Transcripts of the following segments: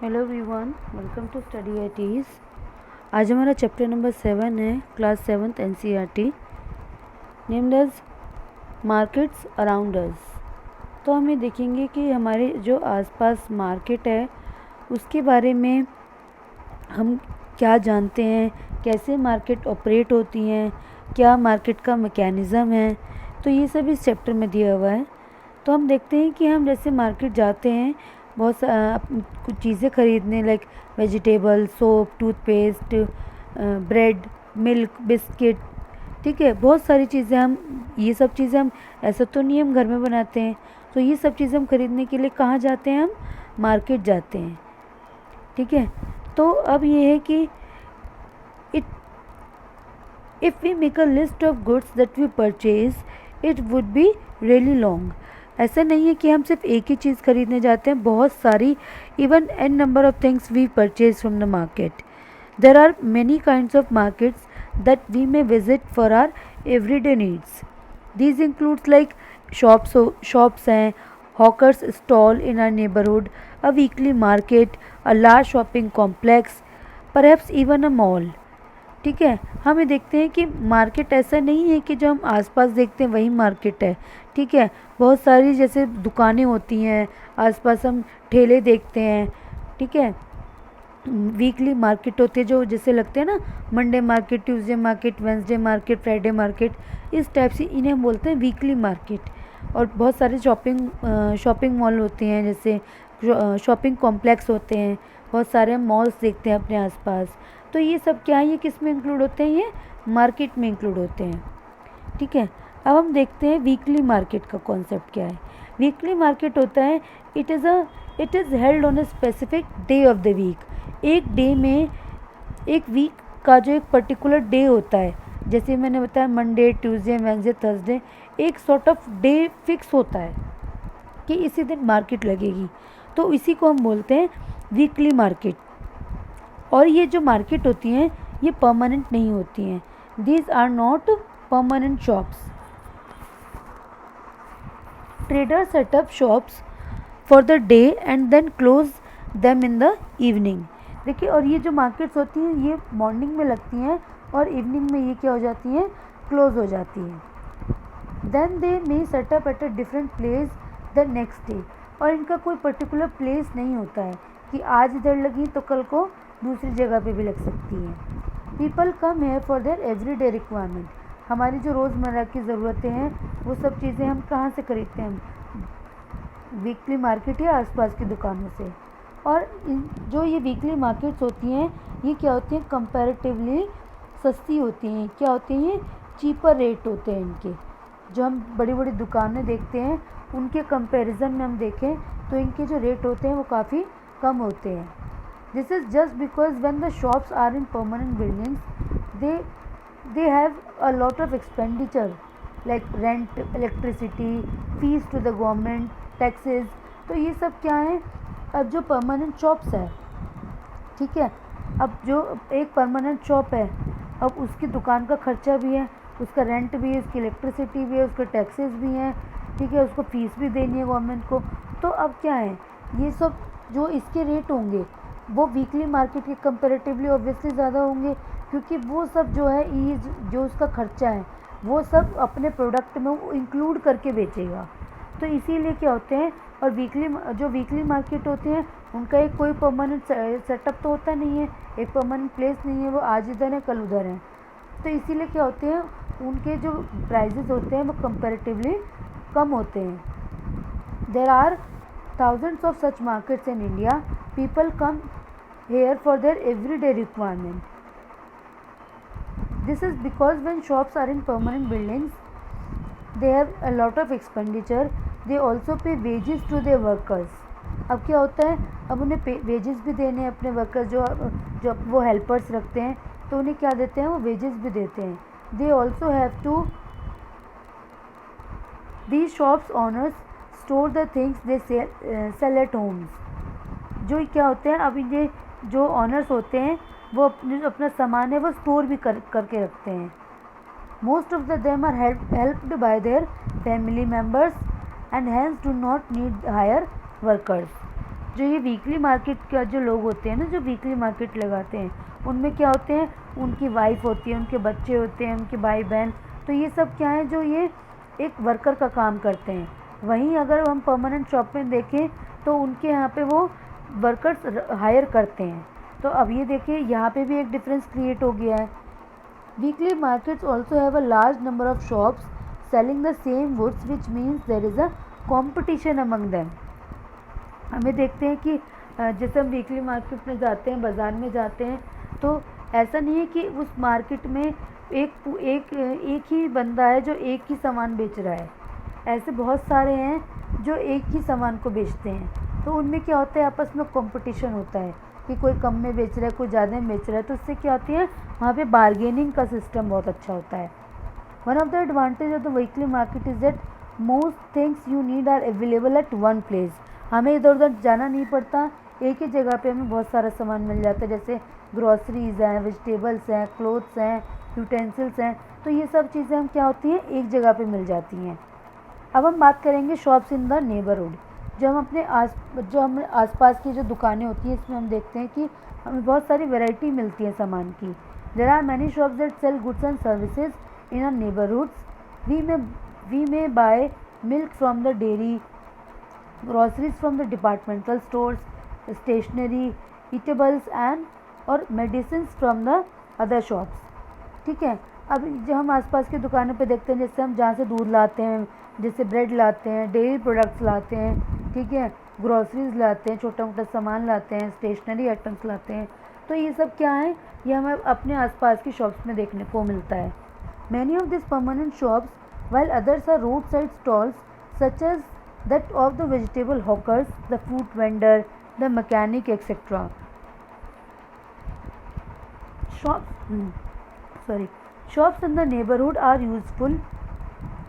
Hello everyone, welcome to study eighties. आज हमारा chapter number 7 है, class 7th NCERT, named as markets around us. तो हम ये देखेंगे कि हमारे जो आसपास मार्केट है उसके बारे में हम क्या जानते हैं, कैसे मार्केट ऑपरेट होती हैं, क्या मार्केट का मैकेनिज़्म है। तो ये सब इस चैप्टर में दिया हुआ है। तो हम देखते हैं कि हम जैसे मार्केट जाते हैं कुछ चीज़ें खरीदने, like vegetable, soap, toothpaste, bread, milk, biscuit. ठीक है, बहुत सारी चीज़ें ये सब चीज़ें हम ऐसा तो नहीं हम घर में बनाते हैं। तो ये सब चीज़ें हम खरीदने के लिए कहाँ जाते हैं? हम मार्केट जाते हैं। ठीक है, तो अब ये है कि it if we make a list of goods that we purchase it would be really long. ऐसा नहीं है कि हम सिर्फ एक ही चीज़ खरीदने जाते हैं, बहुत सारी, even an number of things we purchase from the market. There are many kinds of markets that we may visit for our everyday needs. These includes like shops हैं, hawkers stall in our neighbourhood, a weekly market, a large shopping complex, perhaps even a mall. ठीक है, हम ये देखते हैं कि market ऐसा नहीं है कि जो हम आसपास देखते हैं वही मार्केट है। ठीक है, बहुत सारी जैसे दुकानें होती हैं आसपास, हम ठेले देखते हैं। ठीक है, वीकली मार्केट होते हैं जो जैसे लगते हैं ना, Monday market, Tuesday market, Wednesday market, Friday market, इस टाइप से इन्हें हम बोलते हैं वीकली मार्केट। और बहुत सारे शॉपिंग मॉल होते हैं, जैसे शॉपिंग कॉम्प्लेक्स होते हैं, बहुत सारे मॉल्स देखते हैं अपने आसपास। तो ये सब क्या है, ये किस में इंक्लूड होते हैं? ये मार्केट में इंक्लूड होते हैं। ठीक है, अब हम देखते हैं वीकली मार्केट का कॉन्सेप्ट क्या है। वीकली मार्केट होता है, it is held on a specific day of the week. एक डे में, एक वीक का जो एक पर्टिकुलर डे होता है, जैसे मैंने बताया मंडे, ट्यूसडे, वेंसडे, थर्सडे, एक सॉर्ट ऑफ डे फिक्स होता है कि इसी दिन मार्केट लगेगी। तो इसी को हम बोलते हैं वीकली मार्केट। और ये जो मार्केट होती हैं ये परमानेंट नहीं होती हैं। These are not permanent shops. Trader set up shops for the day and then close them in the evening. देखिए, और ये जो मार्केट्स होती हैं ये मॉर्निंग में लगती हैं और इवनिंग में ये क्या हो जाती हैं? क्लोज हो जाती हैं। Then they may set up at a different place the next day. और इनका कोई पर्टिकुलर प्लेस नहीं होता है कि आज इधर लगी तो कल को दूसरी जगह पे भी लग सकती हैं। People come here for their everyday requirement. हमारी जो रोज़मर्रा की ज़रूरतें हैं वो सब चीज़ें हम कहाँ से खरीदते हैं? वीकली मार्केट या आसपास की दुकानों से। और जो ये वीकली मार्केट्स होती हैं ये क्या होती हैं? कंपैरेटिवली सस्ती होती हैं। क्या होती हैं? ये चीपर रेट होते हैं इनके। जो हम बड़ी बड़ी दुकानें देखते हैं उनके कंपैरिजन में हम देखें तो इनके जो रेट होते हैं वो काफ़ी कम होते हैं। This is just because when the shops are in permanent buildings they have a lot of expenditure like rent, electricity, fees to the government, taxes। तो ये सब क्या है? अब जो परमानेंट शॉप्स है, ठीक है, अब जो एक परमानेंट शॉप है, अब उसकी दुकान का खर्चा भी है, उसका रेंट भी है, उसकी इलेक्ट्रिसिटी भी है, उसके टैक्सेस भी हैं। ठीक है, उसको फीस भी देनी है गवर्नमेंट को। तो अब क्या है, ये सब जो इसके रेट होंगे वो वीकली मार्केट के कंपेरेटिवली ऑब्वियसली ज़्यादा होंगे, क्योंकि वो सब जो है जो उसका खर्चा है वो सब अपने प्रोडक्ट में वो इंक्लूड करके बेचेगा। तो इसीलिए क्या होते हैं, और जो वीकली मार्केट होते हैं उनका एक कोई परमानेंट सेटअप तो होता नहीं है, एक परमानेंट प्लेस नहीं है, वो आज इधर है कल उधर है। तो इसीलिए क्या होते हैं, उनके जो प्राइजेस होते हैं वो कंपैरेटिवली कम होते हैं। There are thousands of such markets in India. People come here for their everyday requirement. This is because when shops are in permanent buildings, they have a lot of expenditure. They also pay wages to their workers. अब क्या होता है, अब उन्हें wages भी देने हैं अपने वर्कर्स, जो वो हेल्पर्स रखते हैं तो उन्हें क्या देते हैं? वो वेजेस भी देते हैं। They also have to, these shops owners store the things they sell at homes। जो क्या होते हैं, अभी ये जो ऑनर्स होते हैं वो अपना सामान है वो स्टोर भी करके रखते हैं। Most of them are helped by their family members and hence do not need hire workers. जो ये वीकली मार्केट का जो लोग होते हैं ना, जो वीकली मार्केट लगाते हैं, उनमें क्या होते हैं, उनकी वाइफ होती है, उनके बच्चे होते हैं, उनके भाई बहन, तो ये सब क्या है, जो ये एक वर्कर का काम करते हैं। वहीं अगर हम परमानेंट शॉप में देखें तो उनके यहाँ पे वो वर्कर्स हायर करते हैं। तो अब ये देखिए यहाँ पे भी एक डिफरेंस क्रिएट हो गया है। Weekly markets also have a large number of shops selling the same goods which means there is a competition among them. हमें देखते हैं कि जैसे हम वीकली मार्केट में जाते हैं, बाज़ार में जाते हैं, तो ऐसा नहीं है कि उस मार्केट में एक ही बंदा है जो एक ही सामान बेच रहा है। ऐसे बहुत सारे हैं जो एक ही सामान को बेचते हैं, तो उनमें क्या होता है, आपस में कंपटीशन होता है कि कोई कम में बेच रहा है, कोई ज़्यादा में बेच रहा है, तो उससे क्या होती है, वहाँ पे बार्गेनिंग का सिस्टम बहुत अच्छा होता है। One of the advantage of the weekly market is that most things you need are available at one place. हमें इधर उधर जाना नहीं पड़ता, एक ही जगह पे हमें बहुत सारा सामान मिल जाता है, जैसे ग्रॉसरीज़ हैं, वेजिटेबल्स हैं, क्लोथ्स हैं, यूटेंसिल्स हैं, तो ये सब चीज़ें हम क्या होती हैं, एक जगह पे मिल जाती हैं। अब हम बात करेंगे शॉप्स इन द नेबरहुड। जो हम आसपास की जो दुकानें होती हैं, इसमें हम देखते हैं कि हमें बहुत सारी वैरायटी मिलती है सामान की। There are many shops that sell goods and services in our neighbourhoods. We may buy milk from the dairy, groceries from the departmental stores, stationery, eatables and और medicine from the other shops. ठीक है, अब जो हम आसपास की दुकानों पे देखते हैं, जैसे हम जहाँ से दूध लाते हैं, जैसे ब्रेड लाते हैं, डेयरी प्रोडक्ट्स लाते हैं, ठीक है, ग्रॉसरीज लाते हैं, छोटा मोटा सामान लाते हैं, स्टेशनरी आइटम्स लाते हैं, तो ये सब क्या है, ये हमें अपने आसपास की शॉप्स में देखने को मिलता है। Many of this permanent shops while others are road side stalls such as that of the vegetable hawkers, the fruit vendor, the mechanic etcetera. Shops in the neighborhood are useful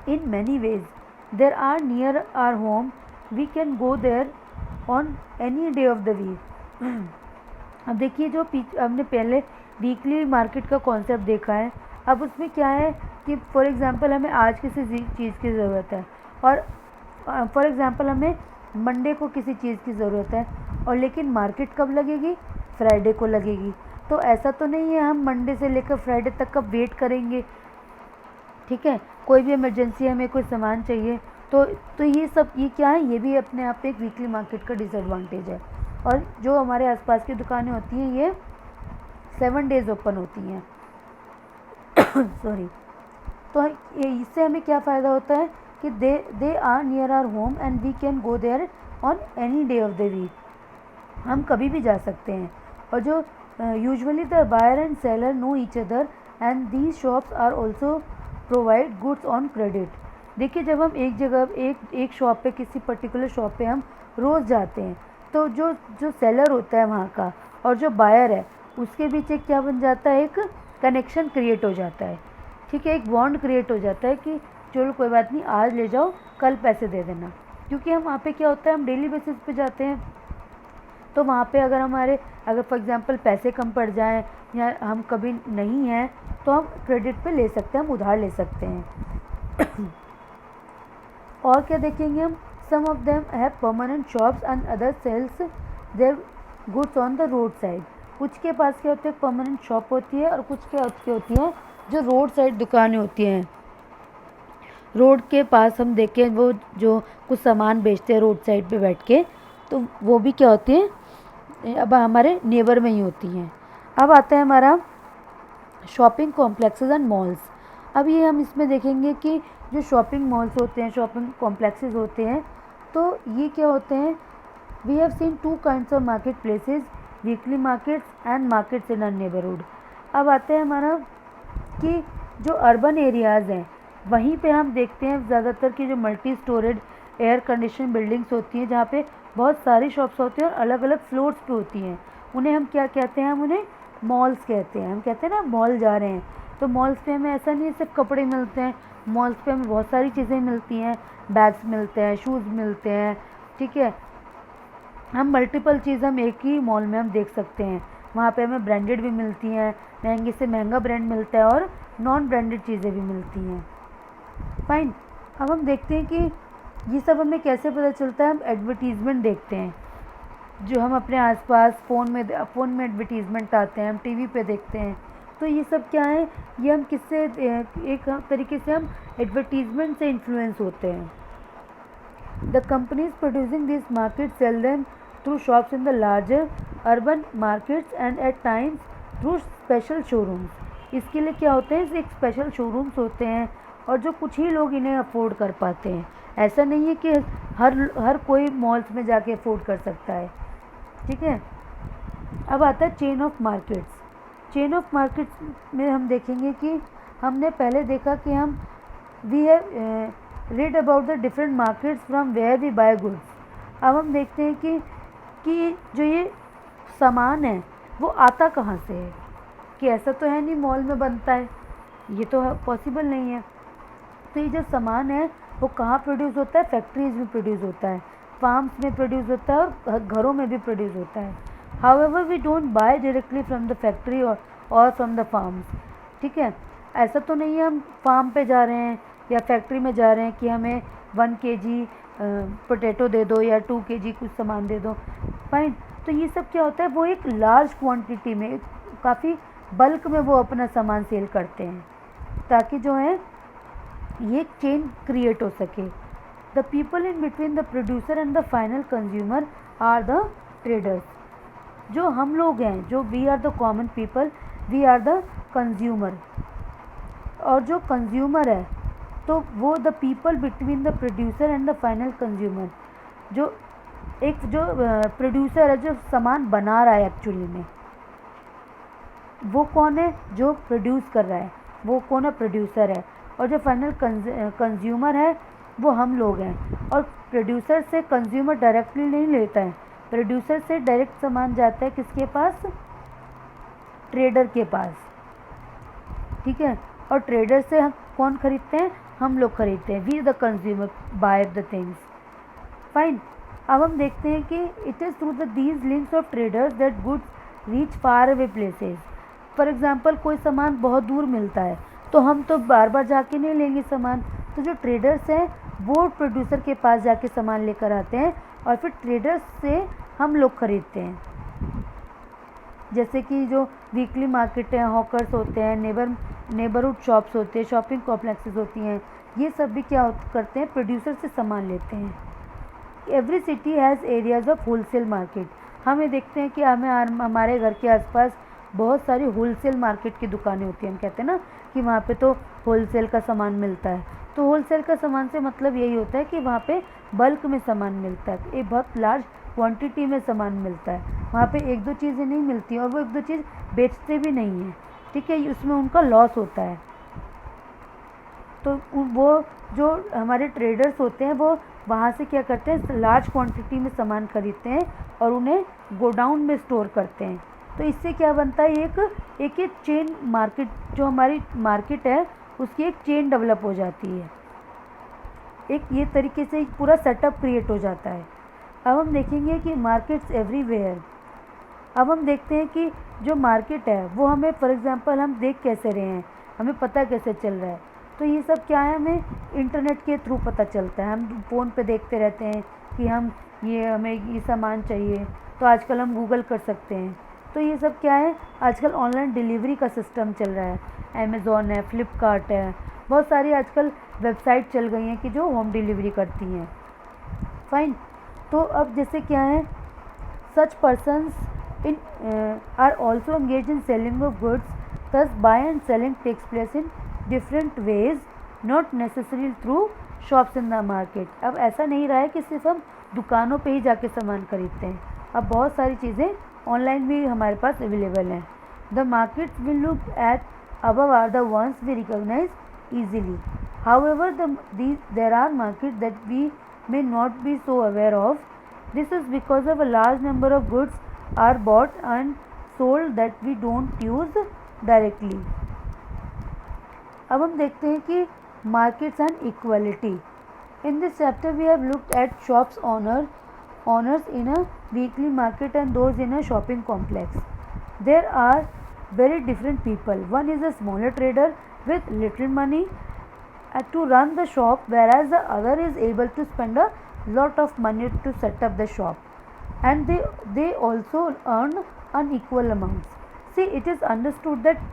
in many ways. There are near our home. We can go there on any day of the week. अब देखिए, जो हमने पहले weekly market का concept देखा है, अब उसमें क्या है कि फॉर एग्ज़ाम्पल हमें आज किसी चीज़ की ज़रूरत है, और फॉर एग्ज़ाम्पल हमें मंडे को किसी चीज़ की ज़रूरत है, और लेकिन मार्केट कब लगेगी, फ्राइडे को लगेगी। तो ऐसा तो नहीं है हम मंडे से लेकर फ्राइडे तक का वेट करेंगे। ठीक है, कोई भी इमरजेंसी हमें कोई सामान चाहिए, तो ये क्या है, ये भी अपने आप एक वीकली मार्केट का डिसएडवांटेज है। और जो हमारे आसपास की दुकानें होती हैं, ये 7 डेज़ ओपन होती हैं। सॉरी। तो इससे हमें क्या फ़ायदा होता है कि they are near our home and we can go there on any day of the week. हम कभी भी जा सकते हैं। और जो usually the buyer and seller know each other and these shops are also provide goods on credit। देखिए, जब हम एक जगह एक शॉप पे, किसी पर्टिकुलर शॉप पे हम रोज़ जाते हैं, तो जो सेलर होता है वहाँ का और जो बायर है, उसके बीच एक क्या बन जाता है, एक कनेक्शन क्रिएट हो जाता है। ठीक है, एक बॉन्ड क्रिएट हो जाता है कि चलो कोई बात नहीं, आज ले जाओ, कल पैसे दे देना। क्योंकि हम वहाँ पे क्या होता है, हम डेली बेसिस पे जाते हैं, तो वहाँ पे अगर फॉर एग्ज़ाम्पल पैसे कम पड़ जाएं या हम कभी नहीं हैं, तो हम क्रेडिट पे ले सकते हैं, हम उधार ले सकते हैं। और क्या देखेंगे हम, some of them have permanent shops and other sells their goods on the road side. कुछ के पास क्या होता है, परमानेंट शॉप होती है, और कुछ क्या होती है, जो रोड साइड दुकानें होती हैं। रोड के पास हम देखें, वो जो कुछ सामान बेचते हैं रोड साइड पे बैठ के, तो वो भी क्या होती है, अब हमारे नेबर में ही होती हैं। अब आता है हमारा शॉपिंग कॉम्प्लेक्सेस एंड मॉल्स। अब ये हम इसमें देखेंगे कि जो शॉपिंग मॉल्स होते हैं, शॉपिंग कॉम्प्लेक्सेस होते हैं, तो ये क्या होते हैं, we have seen 2 kinds of market places, weekly markets and markets in our neighbourhood. अब आता है हमारा कि जो अर्बन एरियाज़ हैं, वहीं पे हम देखते हैं ज़्यादातर की जो multi storeyed air condition buildings होती हैं, जहाँ पे बहुत सारी शॉप्स होती हैं और अलग अलग फ्लोर्स पे होती हैं। उन्हें हम क्या कहते हैं, हम उन्हें मॉल्स कहते हैं। हम कहते हैं ना, मॉल जा रहे हैं, तो मॉल्स पे हमें ऐसा नहीं सिर्फ कपड़े मिलते हैं, मॉल्स पे हमें बहुत सारी चीज़ें मिलती हैं, बैग्स मिलते हैं, शूज़ मिलते हैं। ठीक है, हम मल्टीपल चीज़ हम एक ही मॉल में हम देख सकते हैं। वहाँ पे हमें ब्रांडेड भी मिलती हैं, महंगे से महंगा ब्रांड मिलता है, और नॉन ब्रांडेड चीज़ें भी मिलती हैं। फाइन। अब हम देखते हैं कि ये सब हमें कैसे पता चलता है, हम एडवर्टीज़मेंट देखते हैं। जो हम अपने आसपास फ़ोन में एडवर्टीज़मेंट आते हैं, हम टीवी पे देखते हैं, तो ये सब क्या है, ये हम किससे एक तरीके से हम एडवर्टीज़मेंट से इन्फ्लुएंस होते हैं. The companies producing this market sell them through shops in the larger urban markets and at times through special showrooms. इसके लिए क्या होते हैं, एक स्पेशल शोरूम्स होते हैं और जो कुछ ही लोग इन्हें अफोर्ड कर पाते हैं. ऐसा नहीं है कि हर कोई मॉल्स में जाके अफोर्ड कर सकता है. ठीक है. अब आता है chain of markets. Chain of markets में हम देखेंगे कि हमने पहले देखा कि हम we have read about the different markets from where we buy goods. अब हम देखते हैं कि जो ये सामान है वो आता कहाँ से है. कि ऐसा तो है नहीं मॉल में बनता है, ये तो पॉसिबल नहीं है. तो ये जो सामान है वो कहाँ प्रोड्यूस होता है, फैक्ट्रीज में प्रोड्यूस होता है, फार्म्स में प्रोड्यूस होता है और घरों में भी प्रोड्यूस होता है. However we don't buy directly from the factory और फ्रॉम द फार्म्स. ठीक है. ऐसा तो नहीं है हम फार्म पे जा रहे हैं या फैक्ट्री में जा रहे हैं कि हमें 1 kg पोटैटो दे दो या 2 kg कुछ सामान दे दो. फाइन. तो ये सब क्या होता है, वो एक लार्ज क्वांटिटी में, काफ़ी बल्क में वो अपना सामान सेल करते हैं ताकि जो है ये चेन क्रिएट हो सके. The people in between the producer and the final consumer are the traders. जो हम लोग हैं, जो we are the common people, we are the consumer. और जो कंज्यूमर है तो वो the people between the producer and the final consumer. जो प्रोड्यूसर है, जो सामान बना रहा है एक्चुअली में, वो कौन है, जो प्रोड्यूस कर रहा है वो कौन है, प्रोड्यूसर है. और जो फाइनल कंज्यूमर है वो हम लोग हैं. और प्रोड्यूसर से कंज्यूमर डायरेक्टली नहीं लेता है, प्रोड्यूसर से डायरेक्ट सामान जाता है किसके पास, ट्रेडर के पास. ठीक है. और ट्रेडर से हम कौन खरीदते हैं, हम लोग खरीदते हैं. We the consumer buy the things. Fine. अब हम देखते हैं कि it is through the these links of traders that goods reach far away places. For example कोई सामान बहुत दूर मिलता है तो हम तो बार बार जाके नहीं लेंगे सामान. तो जो ट्रेडर्स हैं वो प्रोड्यूसर के पास जाके सामान लेकर आते हैं और फिर ट्रेडर्स से हम लोग खरीदते हैं. जैसे कि जो वीकली मार्केट है, हॉकर्स होते हैं, नेबरहुड शॉप्स होते हैं, शॉपिंग कॉम्प्लेक्सेस होती हैं, ये सब भी क्या करते हैं, प्रोड्यूसर से सामान लेते हैं. Every city has areas of wholesale market. हमें देखते हैं कि हमारे घर के आसपास बहुत सारी होलसेल मार्केट की दुकानें होती हैं. हम कहते हैं ना कि वहाँ पे तो होलसेल का सामान मिलता है. तो होलसेल का सामान से मतलब यही होता है कि वहाँ पे बल्क में सामान मिलता है, एक बहुत लार्ज क्वांटिटी में सामान मिलता है. वहाँ पे एक दो चीज़ें नहीं मिलती और वो एक दो चीज़ बेचते भी नहीं हैं. ठीक है. उसमें उनका लॉस होता है. तो वो जो हमारे ट्रेडर्स होते हैं वो वहाँ से क्या करते हैं, लार्ज क्वांटिटी में सामान खरीदते हैं और उन्हें गोडाउन में स्टोर करते हैं. तो इससे क्या बनता है, एक चेन मार्केट, जो हमारी मार्केट है उसकी एक चेन डेवलप हो जाती है. एक ये तरीके से एक पूरा सेटअप क्रिएट हो जाता है. अब हम देखेंगे कि मार्केट्स एवरीवेयर. अब हम देखते हैं कि जो मार्केट है वो हमें, फॉर एग्जांपल, हम देख कैसे रहे हैं, हमें पता कैसे चल रहा है. तो ये सब क्या है, हमें इंटरनेट के थ्रू पता चलता है. हम फ़ोन पे देखते रहते हैं कि हमें ये सामान चाहिए तो आजकल हम गूगल कर सकते हैं. तो ये सब क्या है, आजकल ऑनलाइन डिलीवरी का सिस्टम चल रहा है. अमेज़ॉन है, फ्लिपकार्ट है, बहुत सारी आजकल वेबसाइट चल गई हैं कि जो होम डिलीवरी करती हैं. फाइन. तो अब जैसे क्या है, such persons are also engaged in selling of goods. Thus buy and selling takes place in different ways, not necessarily through shops in the market. अब ऐसा नहीं रहा है कि सिर्फ हम दुकानों पे ही जाके सामान खरीदते हैं. अब बहुत सारी चीज़ें ऑनलाइन भी हमारे पास अवेलेबल हैं. The markets we look at above are the ones we recognize easily. However, there are markets that we may not be so aware of. This is because of a large number of goods are bought and sold that we don't use directly. अब हम देखते हैं कि markets and equality. In this chapter we have looked at shops owners in a weekly market and those in a shopping complex. There are very different people. One is a smaller trader with little money to run the shop, whereas the other is able to spend a lot of money to set up the shop. and they also earn unequal amounts. See, it is understood that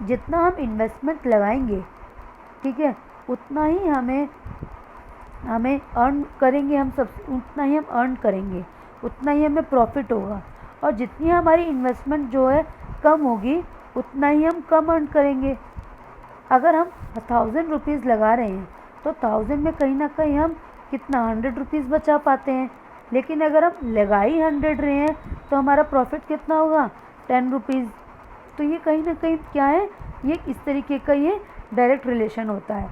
जितना हम investment लगाएंगे, ठीक है, उतना ही हमें earn करेंगे, हम सब उतना ही हम अर्न करेंगे, उतना ही हमें प्रॉफिट होगा। और जितनी हमारी इन्वेस्टमेंट जो है कम होगी, उतना ही हम कम अर्न करेंगे। अगर हम 1000 रुपीज़ लगा रहे हैं तो 1000 में कहीं ना कहीं हम कितना 100 रुपीज़ बचा पाते हैं। लेकिन अगर हम लगाई 100 रहे हैं तो हमारा प्रॉफिट कितना होगा, 10 रुपीज़। तो ये कहीं ना कहीं क्या है, ये इस तरीके का ये डायरेक्ट रिलेशन होता है।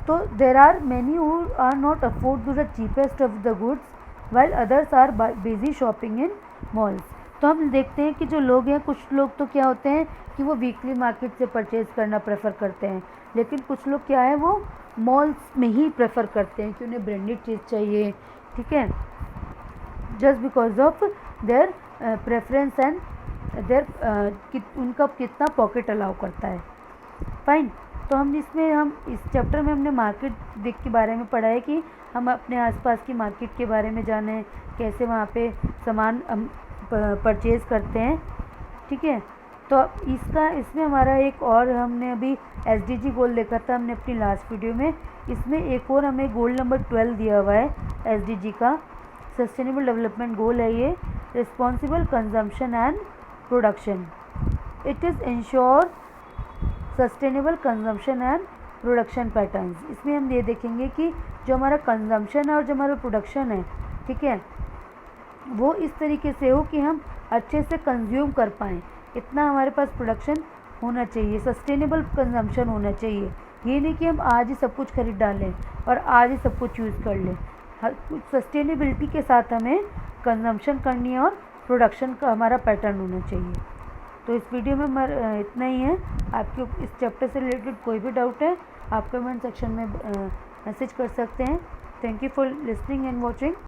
तो there are many who are not afford to the cheapest of the goods while others are busy shopping in malls. तो हम देखते हैं कि जो लोग हैं, कुछ लोग तो क्या होते हैं कि वो वीकली मार्केट से परचेज़ करना प्रेफर करते हैं, लेकिन कुछ लोग क्या है वो मॉल्स में ही प्रेफर करते हैं कि उन्हें ब्रांडेड चीज़ चाहिए, ठीक है, just because of their preference and their उनका कितना पॉकेट अलाउ करता है। फाइन। तो हम इस चैप्टर में हमने मार्केट दिख के बारे में पढ़ा है कि हम अपने आसपास की मार्केट के बारे में जानें, कैसे वहाँ पे सामान परचेज़ करते हैं, ठीक है। तो इसमें हमारा एक और हमने अभी SDG गोल देखा था हमने अपनी लास्ट वीडियो में। इसमें एक और हमें गोल नंबर 12 दिया हुआ है SDG का, सस्टेनेबल डेवलपमेंट गोल है ये, responsible consumption and production. It is ensure sustainable consumption and production patterns. इसमें हम ये देखेंगे कि जो हमारा कंजम्पशन है और जो हमारा प्रोडक्शन है, ठीक है, वो इस तरीके से हो कि हम अच्छे से कंज्यूम कर पाएँ, इतना हमारे पास प्रोडक्शन होना चाहिए, सस्टेनेबल कंजम्पशन होना चाहिए। ये नहीं कि हम आज ही सब कुछ खरीद डालें और आज ही सब कुछ यूज़ कर लें। हर कुछ सस्टेनेबिलिटी के साथ हमें कंजम्पशन करनी है और प्रोडक्शन का हमारा पैटर्न होना चाहिए। तो इस वीडियो में इतना ही है। आपके इस चैप्टर से रिलेटेड कोई भी डाउट है आप कमेंट सेक्शन में मैसेज कर सकते हैं। Thank you for listening and watching.